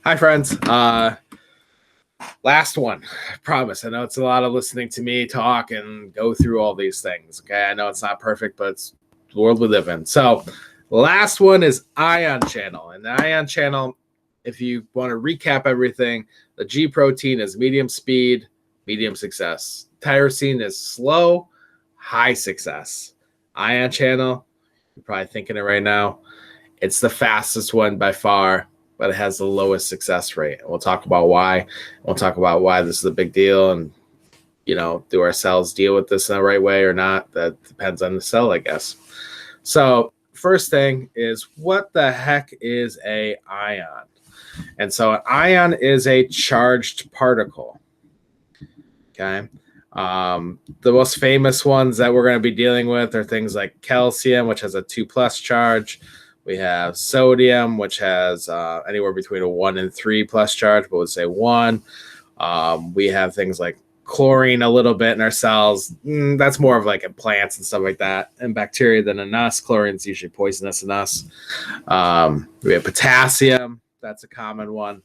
Hi, friends. Last one. I promise. I know it's a lot of listening to me talk and go through all these things. Okay. I know it's not perfect, but it's the world we live in. So, last one is Ion Channel. And the Ion Channel, if you want to recap everything, the G protein is medium speed, medium success. Tyrosine is slow, high success. Ion Channel, you're probably thinking it right now. It's the fastest one by far, but it has the lowest success rate. And we'll talk about why. We'll talk about why this is a big deal, and do our cells deal with this in the right way or not? That depends on the cell, I guess. So first thing is, what the heck is a ion? And so an ion is a charged particle. Okay. The most famous ones that we're going to be dealing with are things like calcium, which has a 2+ charge. We have sodium, which has anywhere between a 1 and 3+ charge, but we'll say 1. We have things like chlorine a little bit in our cells. That's more of like in plants and stuff like that, and bacteria than in us. Chlorine's usually poisonous in us. We have potassium. That's a common one.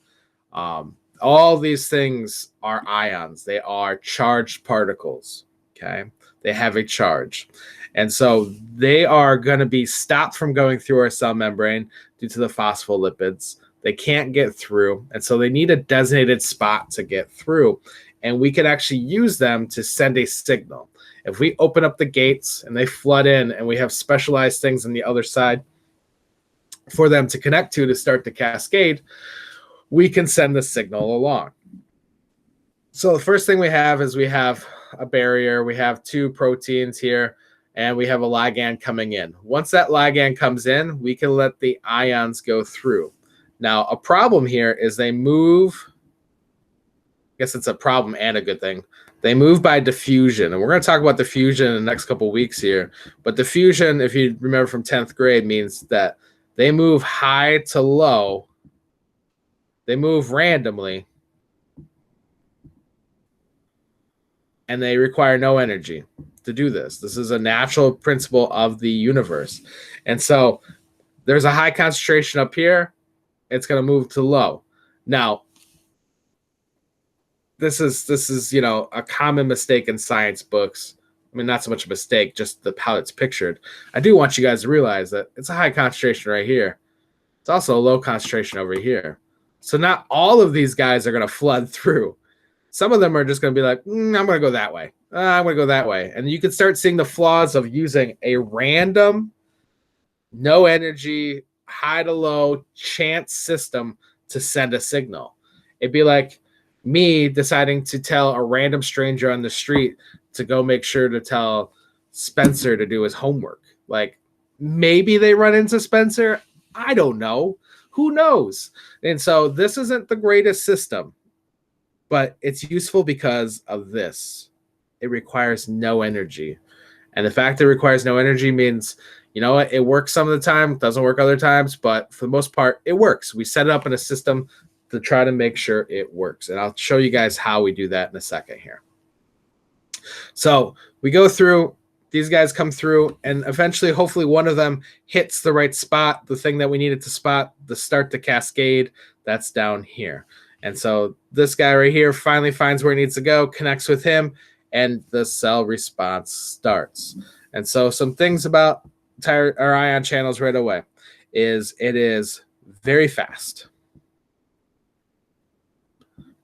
All these things are ions. They are charged particles. Okay. They have a charge. And so they are going to be stopped from going through our cell membrane due to the phospholipids. They can't get through. And so they need a designated spot to get through. And we can actually use them to send a signal. If we open up the gates and they flood in, and we have specialized things on the other side for them to connect to start the cascade, we can send the signal along. So the first thing we have is we have a barrier. We have 2 proteins here, and we have a ligand coming in. Once that ligand comes in, we can let the ions go through. Now, a problem here is they move. I guess it's a problem and a good thing. They move by diffusion, and we're going to talk about diffusion in the next couple of weeks here. But diffusion, if you remember from 10th grade, means that they move high to low. They move randomly, and they require no energy to do this. This is a natural principle of the universe. And so there's a high concentration up here. It's going to move to low. Now, this is a common mistake in science books. I mean, not so much a mistake, just how it's pictured. I do want you guys to realize that it's a high concentration right here. It's also a low concentration over here. So not all of these guys are going to flood through. Some of them are just going to be like, I'm going to go that way. I'm going to go that way. And you can start seeing the flaws of using a random, no energy, high to low chance system to send a signal. It'd be like me deciding to tell a random stranger on the street to go make sure to tell Spencer to do his homework. Like, maybe they run into Spencer. I don't know. Who knows? And so this isn't the greatest system, but it's useful because of this. It requires no energy. And the fact that it requires no energy means, it works some of the time, doesn't work other times, but for the most part, it works. We set it up in a system to try to make sure it works. And I'll show you guys how we do that in a second here. So we go through, these guys come through, and eventually, hopefully, one of them hits the right spot, the thing that we needed to spot, to start the cascade. That's down here. And so this guy right here finally finds where he needs to go, connects with him, and the cell response starts. And so some things about our ion channels right away is it is very fast.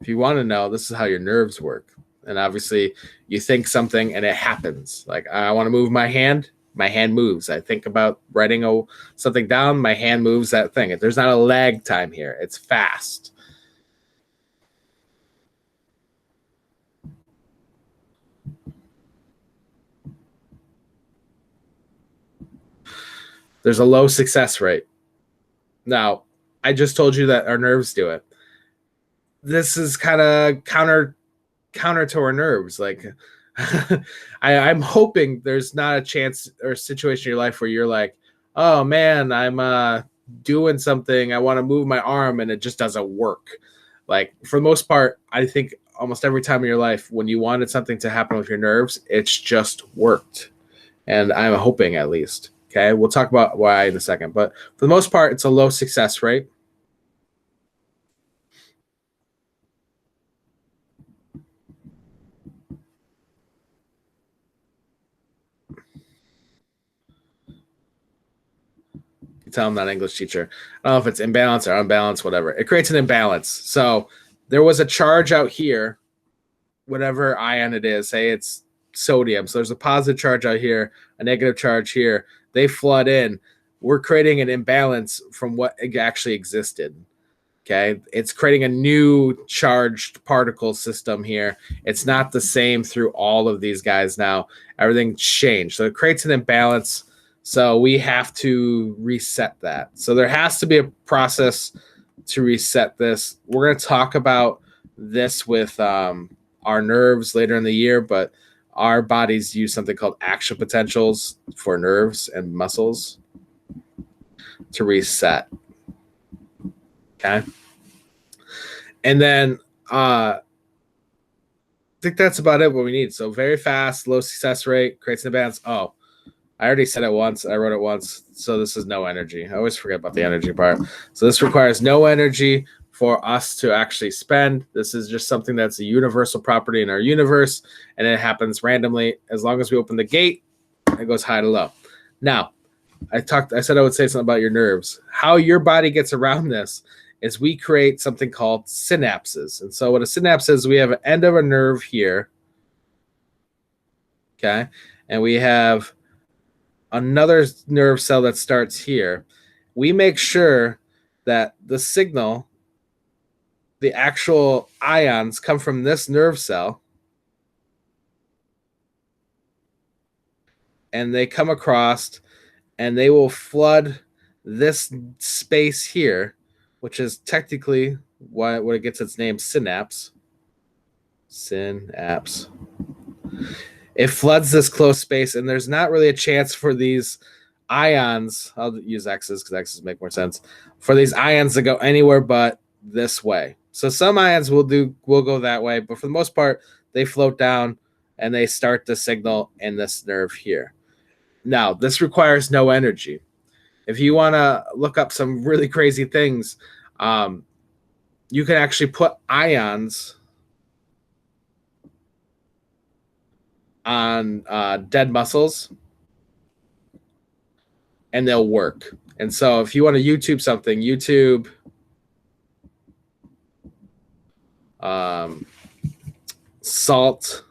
If you want to know, this is how your nerves work. And obviously, you think something and it happens. Like, I want to move my hand moves. I think about writing something down, my hand moves that thing. There's not a lag time here. It's fast. There's a low success rate. Now, I just told you that our nerves do it. This is kind of counter to our nerves. Like, I'm hoping there's not a chance or situation in your life where you're like, oh man, I'm doing something, I want to move my arm and it just doesn't work. Like, for the most part, I think almost every time in your life when you wanted something to happen with your nerves, it's just worked. And I'm hoping, at least. Okay, we'll talk about why in a second. But for the most part, it's a low success rate. tell I'm not an English teacher. I don't know if it's imbalance or unbalance, whatever. It creates an imbalance. So there was a charge out here, whatever ion it is, say it's sodium. So there's a positive charge out here, a negative charge here. They flood in. We're creating an imbalance from what actually existed. Okay, it's creating a new charged particle system here. It's not the same through all of these guys now. Everything's changed. So it creates an imbalance. So we have to reset that. So there has to be a process to reset this. We're going to talk about this with our nerves later in the year, but our bodies use something called action potentials for nerves and muscles to reset. Okay. And then I think that's about it what we need. So very fast, low success rate, creates an imbalance. Oh, I already said it once. I wrote it once. So this is no energy. I always forget about the energy part. So this requires no energy for us to actually spend. This is just something that's a universal property in our universe, and it happens randomly. As long as we open the gate, it goes high to low. Now, I said I would say something about your nerves. How your body gets around this is we create something called synapses. And so what a synapse is, we have an end of a nerve here. Okay. And we have another nerve cell that starts here. We make sure that the signal, the actual ions, come from this nerve cell, and they come across and they will flood this space here, which is technically what it gets its name, synapse. Synapse. It floods this closed space, and there's not really a chance for these ions, I'll use X's because X's make more sense, for these ions to go anywhere but this way. So some ions will go that way, but for the most part, they float down and they start the signal in this nerve here. Now, this requires no energy. If you want to look up some really crazy things, you can actually put ions on dead muscles, and they'll work. And so if you want to YouTube something, YouTube salt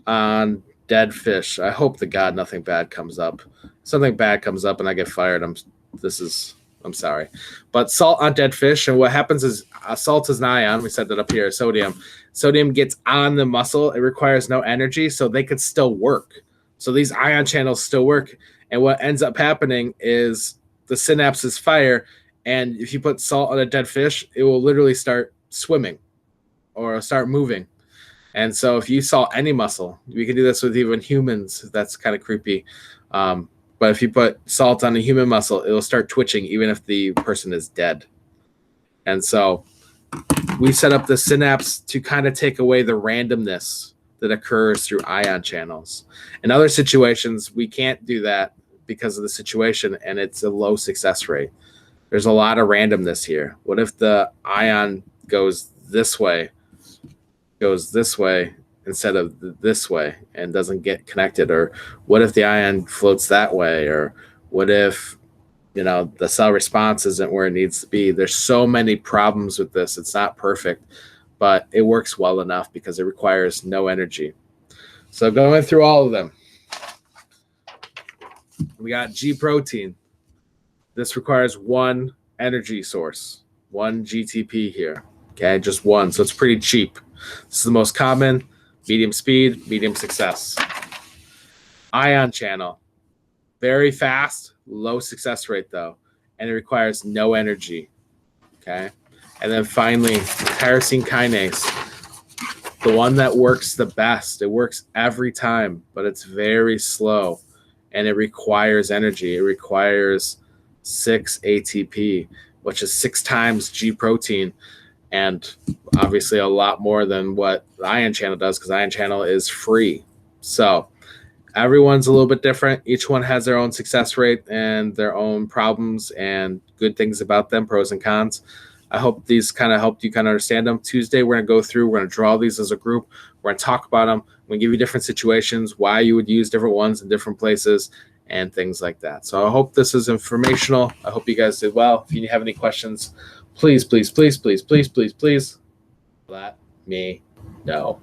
on dead fish. I hope to God nothing bad comes up. Something bad comes up and I get fired. I'm sorry. But salt on dead fish, and what happens is salt is an ion. We set that up here, sodium. Sodium gets on the muscle. It requires no energy, so they could still work. So these ion channels still work. And what ends up happening is the synapses fire, and if you put salt on a dead fish, it will literally start swimming or start moving. And so if you saw any muscle, we can do this with even humans. That's kind of creepy. But if you put salt on a human muscle, it will start twitching even if the person is dead. And so we set up the synapse to kind of take away the randomness that occurs through ion channels. In other situations, we can't do that because of the situation, and it's a low success rate. There's a lot of randomness here. What if the ion goes this way instead of this way and doesn't get connected? Or what if the ion floats that way? Or what if, the cell response isn't where it needs to be? There's so many problems with this. It's not perfect, but it works well enough because it requires no energy. So going through all of them, we got G protein. This requires one energy source, one GTP here. Okay, just one. So it's pretty cheap. This is the most common, medium speed, medium success. Ion channel, very fast, low success rate though, and it requires no energy. Okay, and then finally, tyrosine kinase, the one that works the best. It works every time, but it's very slow, and it requires energy. It requires 6 ATP, which is 6 times G protein. And obviously a lot more than what the ion channel does, because ion channel is free. So everyone's a little bit different. Each one has their own success rate and their own problems and good things about them, pros and cons. I hope these kind of helped you kind of understand them. Tuesday, we're going to go through, we're going to draw these as a group. We're going to talk about them. We're going to give you different situations, why you would use different ones in different places, and things like that. So I hope this is informational. I hope you guys did well. If you have any questions, please let me know.